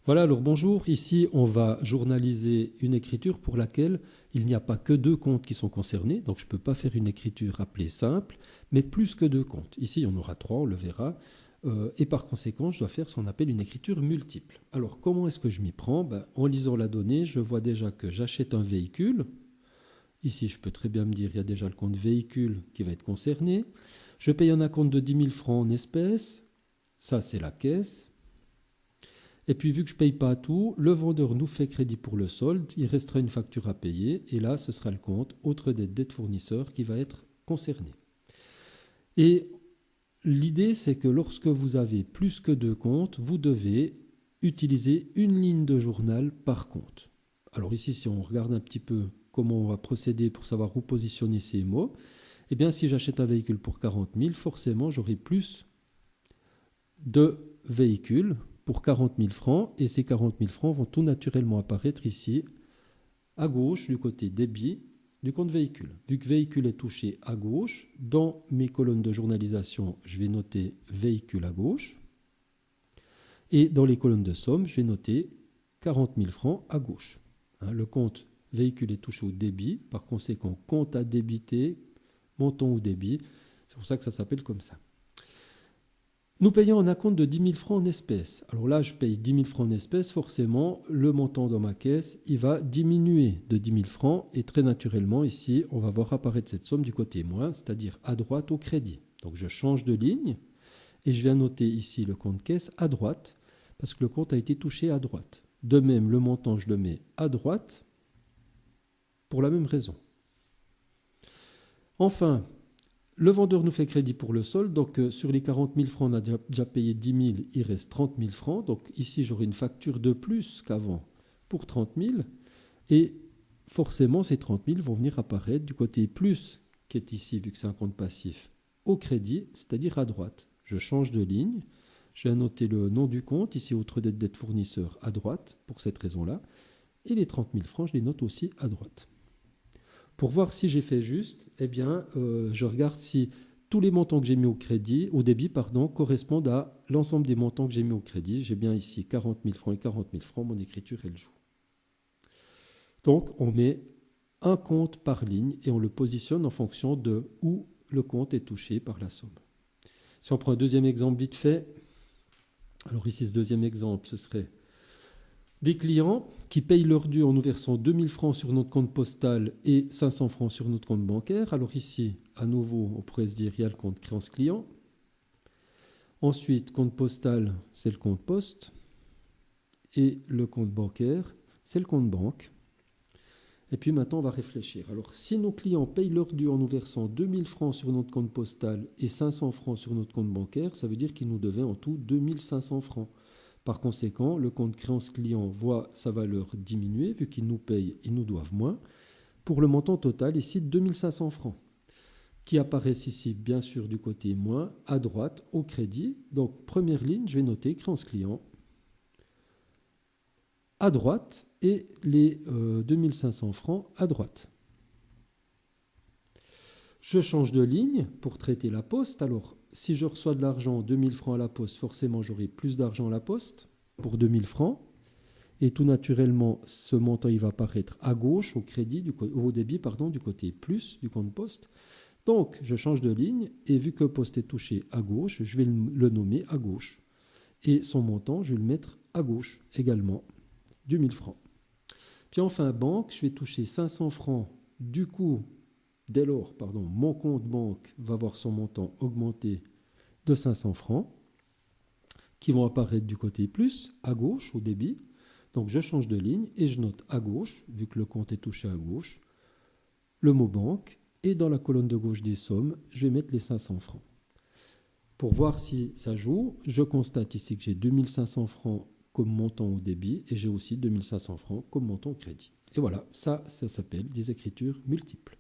Voilà, alors bonjour. Ici, on va journaliser une écriture pour laquelle il n'y a pas que deux comptes qui sont concernés. Donc, je ne peux pas faire une écriture appelée simple, mais plus que deux comptes. Ici, il y en aura trois, on le verra. Et par conséquent, je dois faire ce qu'on appelle une écriture multiple. Alors, comment est-ce que je m'y prends? En lisant la donnée, je vois déjà que j'achète un véhicule. Ici, je peux très bien me dire qu'il y a déjà le compte véhicule qui va être concerné. Je paye un acompte de 10 000 francs en espèces. Ça, c'est la caisse. Et puis, vu que je ne paye pas tout, le vendeur nous fait crédit pour le solde. Il restera une facture à payer. Et là, ce sera le compte autre dette fournisseur qui va être concerné. Et l'idée, c'est que lorsque vous avez plus que deux comptes, vous devez utiliser une ligne de journal par compte. Alors ici, si on regarde un petit peu comment on va procéder pour savoir où positionner ces mots, eh bien, si j'achète un véhicule pour 40 000, forcément, j'aurai plus de véhicules pour 40 000 francs, et ces 40 000 francs vont tout naturellement apparaître ici, à gauche, du côté débit du compte véhicule. Vu que véhicule est touché à gauche, dans mes colonnes de journalisation, je vais noter véhicule à gauche, et dans les colonnes de somme, je vais noter 40 000 francs à gauche. Le compte véhicule est touché au débit, par conséquent, compte à débiter, montant ou débit, c'est pour ça que ça s'appelle comme ça. Nous payons un acompte de 10 000 francs en espèces. Alors là, je paye 10 000 francs en espèces, forcément, le montant dans ma caisse, il va diminuer de 10 000 francs, et très naturellement, ici, on va voir apparaître cette somme du côté moins, c'est-à-dire à droite au crédit. Donc je change de ligne, et je viens noter ici le compte caisse à droite, parce que le compte a été touché à droite. De même, le montant, je le mets à droite, pour la même raison. Enfin, le vendeur nous fait crédit pour le solde, donc sur les 40 000 francs, on a déjà payé 10 000, il reste 30 000 francs. Donc ici, j'aurai une facture de plus qu'avant pour 30 000. Et forcément, ces 30 000 vont venir apparaître du côté plus, qui est ici, vu que c'est un compte passif, au crédit, c'est-à-dire à droite. Je change de ligne, je vais noter le nom du compte, ici, autre dette fournisseur, à droite, pour cette raison-là. Et les 30 000 francs, je les note aussi à droite. Pour voir si j'ai fait juste, eh bien, je regarde si tous les montants que j'ai mis au débit, correspondent à l'ensemble des montants que j'ai mis au crédit. J'ai bien ici 40 000 francs et 40 000 francs, mon écriture, elle joue. Donc, on met un compte par ligne et on le positionne en fonction de où le compte est touché par la somme. Si on prend un deuxième exemple vite fait, alors ici, ce deuxième exemple, ce serait des clients qui payent leur dû en nous versant 2 000 francs sur notre compte postal et 500 francs sur notre compte bancaire. Alors ici, à nouveau, on pourrait se dire il y a le compte créance client. Ensuite, compte postal, c'est le compte poste. Et le compte bancaire, c'est le compte banque. Et puis maintenant, on va réfléchir. Alors, si nos clients payent leur dû en nous versant 2 000 francs sur notre compte postal et 500 francs sur notre compte bancaire, ça veut dire qu'ils nous devaient en tout 2 500 francs. Par conséquent, le compte créance client voit sa valeur diminuer, vu qu'ils nous payent, ils nous doivent moins, pour le montant total ici de 2 500 francs, qui apparaissent ici bien sûr du côté moins, à droite, au crédit. Donc première ligne, je vais noter créance client, à droite, et les 2 500 francs à droite. Je change de ligne pour traiter la poste. Alors, si je reçois de l'argent, 2 000 francs à la poste, forcément, j'aurai plus d'argent à la poste pour 2 000 francs. Et tout naturellement, ce montant, il va apparaître à gauche, au débit, du côté plus du compte poste. Donc, je change de ligne, et vu que poste est touché à gauche, je vais le nommer à gauche. Et son montant, je vais le mettre à gauche également, 2 000 francs. Puis enfin, banque, je vais toucher 500 francs. Du coup, dès lors, mon compte banque va voir son montant augmenter de 500 francs, qui vont apparaître du côté plus, à gauche, au débit. Donc je change de ligne et je note à gauche, vu que le compte est touché à gauche, le mot banque. Et dans la colonne de gauche des sommes, je vais mettre les 500 francs. Pour voir si ça joue, je constate ici que j'ai 2 500 francs comme montant au débit et j'ai aussi 2 500 francs comme montant au crédit. Et voilà, ça s'appelle des écritures multiples.